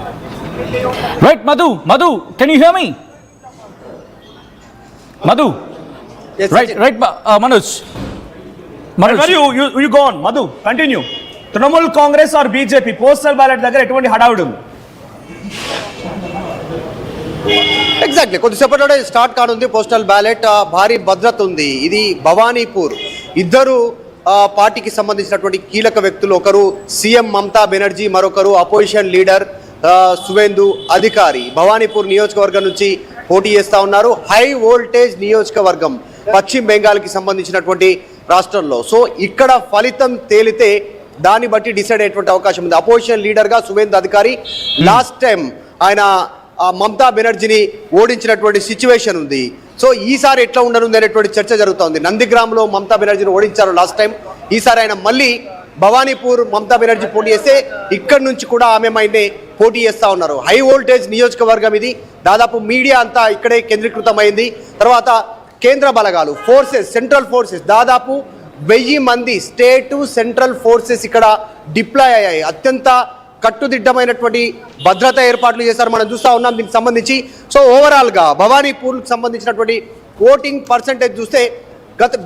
Right, Madhu, can you hear me? Madhu. Yes, right, Manoj. Where you go on, Madhu, continue. Trinamool Congress or BJP postal ballot దగ్గర ఎటువంటి హడావుడి ఉంది? Exactly కొద్దిసేపట్లో start కానుంది postal ballot. భారీ భద్రత ఉంది. ఇది భవానీపూర్. ఇద్దరు పార్టీకి సంబంధించినటువంటి కీలక వ్యక్తులు, ఒకరు సీఎం మమతా బెనర్జీ, మరొకరు అపోజిషన్ లీడర్ సువేందు అధికారి భవానీపూర్ నియోజకవర్గం నుంచి పోటీ చేస్తూ ఉన్నారు. హై వోల్టేజ్ నియోజకవర్గం పశ్చిమ బెంగాల్కి సంబంధించినటువంటి రాష్ట్రంలో. సో ఇక్కడ ఫలితం తేలితే దాన్ని బట్టి డిసైడ్ అయ్యేటువంటి అవకాశం ఉంది. అపోజిషన్ లీడర్గా సువేందు అధికారి లాస్ట్ టైం ఆయన మమతా బెనర్జీని ఓడించినటువంటి సిచ్యువేషన్ ఉంది. సో ఈసారి ఎట్లా ఉండనుంది అనేటువంటి చర్చ జరుగుతోంది. నందిగ్రామ్లో మమతా బెనర్జీని ఓడించారు లాస్ట్ టైం. ఈసారి ఆయన మళ్ళీ భవానీపూర్ మమతా బెనర్జీ పోటీ చేస్తే ఇక్కడి నుంచి కూడా ఆమె మైండే పోటీ చేస్తూ ఉన్నారు. హై వోల్టేజ్ నియోజకవర్గం ఇది. దాదాపు మీడియా అంతా ఇక్కడే కేంద్రీకృతమైంది. తర్వాత కేంద్ర బలగాలు, ఫోర్సెస్, సెంట్రల్ ఫోర్సెస్ దాదాపు 1000 మంది స్టేట్ సెంట్రల్ ఫోర్సెస్ ఇక్కడ డిప్లాయ్ అయ్యాయి. అత్యంత కట్టుదిట్టమైనటువంటి భద్రతా ఏర్పాట్లు చేశారు. మనం చూస్తూ ఉన్నాం దీనికి సంబంధించి. సో ఓవరాల్గా భవానీపూర్కి సంబంధించినటువంటి ఓటింగ్ పర్సంటేజ్ చూస్తే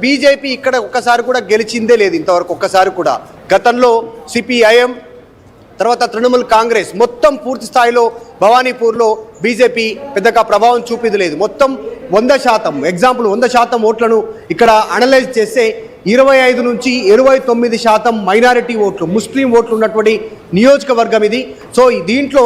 బీజేపీ ఇక్కడ ఒక్కసారి కూడా గెలిచిందే లేదు ఇంతవరకు, ఒక్కసారి కూడా. గతంలో సిపిఐఎం, తర్వాత తృణమూల్ కాంగ్రెస్ మొత్తం పూర్తి స్థాయిలో భవానీపూర్లో బీజేపీ పెద్దగా ప్రభావం చూపింది లేదు. మొత్తం 100%, ఎగ్జాంపుల్ 100% ఓట్లను ఇక్కడ అనలైజ్ చేస్తే 25 నుంచి 29% మైనారిటీ ఓట్లు, ముస్లిం ఓట్లు ఉన్నటువంటి నియోజకవర్గం ఇది. సో దీంట్లో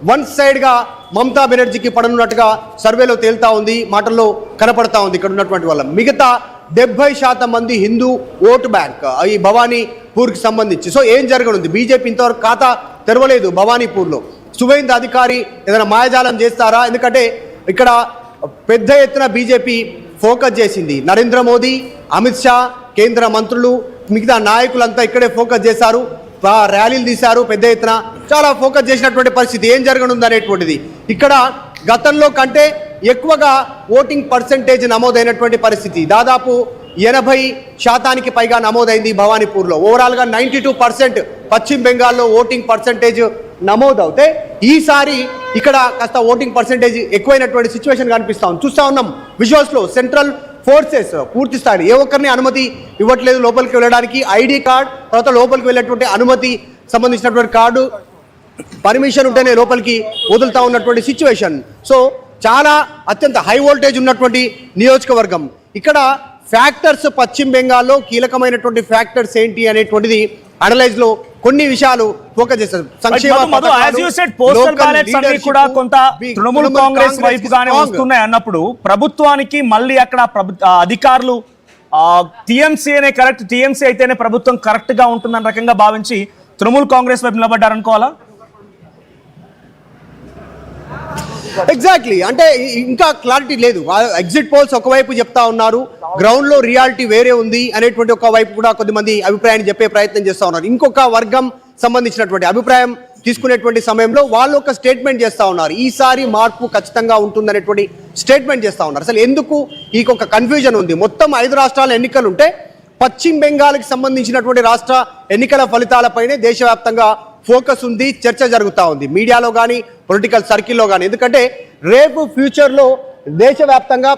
వన్ సైడ్గా మమతా బెనర్జీకి పడనున్నట్టుగా సర్వేలో తేలుతా ఉంది, మాటల్లో కనపడతా ఉంది ఇక్కడ ఉన్నటువంటి వాళ్ళ. మిగతా 70% మంది హిందూ ఓటు బ్యాంక్ ఈ భవానీపూర్కి సంబంధించి. సో ఏం జరగనుంది? బీజేపీ ఇంతవరకు ఖాతా తెరవలేదు భవానీపూర్లో. సువేందు అధికారి ఏదైనా మాయాజాలం చేస్తారా? ఎందుకంటే ఇక్కడ పెద్ద ఎత్తున బీజేపీ ఫోకస్ చేసింది. నరేంద్ర మోదీ, అమిత్ షా, కేంద్ర మంత్రులు, మిగతా నాయకులంతా ఇక్కడే ఫోకస్ చేశారు. ర్యాలీలు తీశారు పెద్ద ఎత్తున. చాలా ఫోకస్ చేసినటువంటి పరిస్థితి. ఏం జరగనుంది అనేటువంటిది ఇక్కడ గతంలో కంటే ఎక్కువగా ఓటింగ్ పర్సంటేజ్ నమోదైనటువంటి పరిస్థితి. దాదాపు 80% పైగా నమోదైంది భవానీపూర్లో. ఓవరాల్గా 92% పశ్చిమ బెంగాల్లో ఓటింగ్ పర్సంటేజ్ నమోదవుతే ఈసారి ఇక్కడ కాస్త ఓటింగ్ పర్సంటేజ్ ఎక్కువైనటువంటి సిచ్యువేషన్ కనిపిస్తా ఉంది. చూస్తూ ఉన్నాం విజువల్స్లో. సెంట్రల్ ఫోర్సెస్ పూర్తి స్థాయి ఏ ఒక్కరిని అనుమతి ఇవ్వట్లేదు లోపలికి వెళ్ళడానికి. ఐడి కార్డ్, తర్వాత లోపలికి వెళ్ళేటువంటి అనుమతి సంబంధించినటువంటి కార్డు, పర్మిషన్ ఉంటేనే లోపలికి వదులుతా ఉన్నటువంటి సిచ్యువేషన్. సో చాలా అత్యంత హై వోల్టేజ్ ఉన్నటువంటి నియోజకవర్గం. ఇక్కడ ఫ్యాక్టర్స్ పశ్చిమ బెంగాల్లో కీలకమైనటువంటి ఫ్యాక్టర్స్ ఏంటి అనేటువంటిది అనలైజ్ లో కొన్ని విషయాలు ఫోకస్ చేస్తారు. కూడా కొంత తృణమూల్ కాంగ్రెస్ వైపుగానే వస్తున్నాయి అన్నప్పుడు ప్రభుత్వానికి మళ్ళీ అక్కడ అధికారులు టీఎంసీ అనే కరెక్ట్, టీఎంసీ అయితేనే ప్రభుత్వం కరెక్ట్ గా ఉంటుందన్న రకంగా భావించి తృణమూల్ కాంగ్రెస్ వైపు నిలబడ్డారనుకోవాలా? ఎగ్జాక్ట్లీ. అంటే ఇంకా క్లారిటీ లేదు. ఎగ్జిట్ పోల్స్ ఒకవైపు చెప్తా ఉన్నారు, గ్రౌండ్ లో రియాలిటీ వేరే ఉంది అనేటువంటి ఒక వైపు కూడా కొద్దిమంది అభిప్రాయాన్ని చెప్పే ప్రయత్నం చేస్తూ ఉన్నారు. ఇంకొక వర్గం సంబంధించినటువంటి అభిప్రాయం తీసుకునేటువంటి సమయంలో వాళ్ళు ఒక స్టేట్మెంట్ చేస్తూ ఉన్నారు. ఈసారి మార్పు ఖచ్చితంగా ఉంటుందనేటువంటి స్టేట్మెంట్ చేస్తూ ఉన్నారు. అసలు ఎందుకు ఈ ఒక కన్ఫ్యూజన్ ఉంది? మొత్తం 5 రాష్ట్రాల ఎన్నికలు ఉంటే పశ్చిమ బెంగాల్కి సంబంధించినటువంటి రాష్ట్ర ఎన్నికల ఫలితాలపైనే దేశవ్యాప్తంగా ఫోకస్ ఉంది, చర్చ జరుగుతూ ఉంది మీడియాలో కానీ పొలిటికల్ సర్కిల్లో కానీ. ఎందుకంటే రేపు ఫ్యూచర్లో దేశవ్యాప్తంగా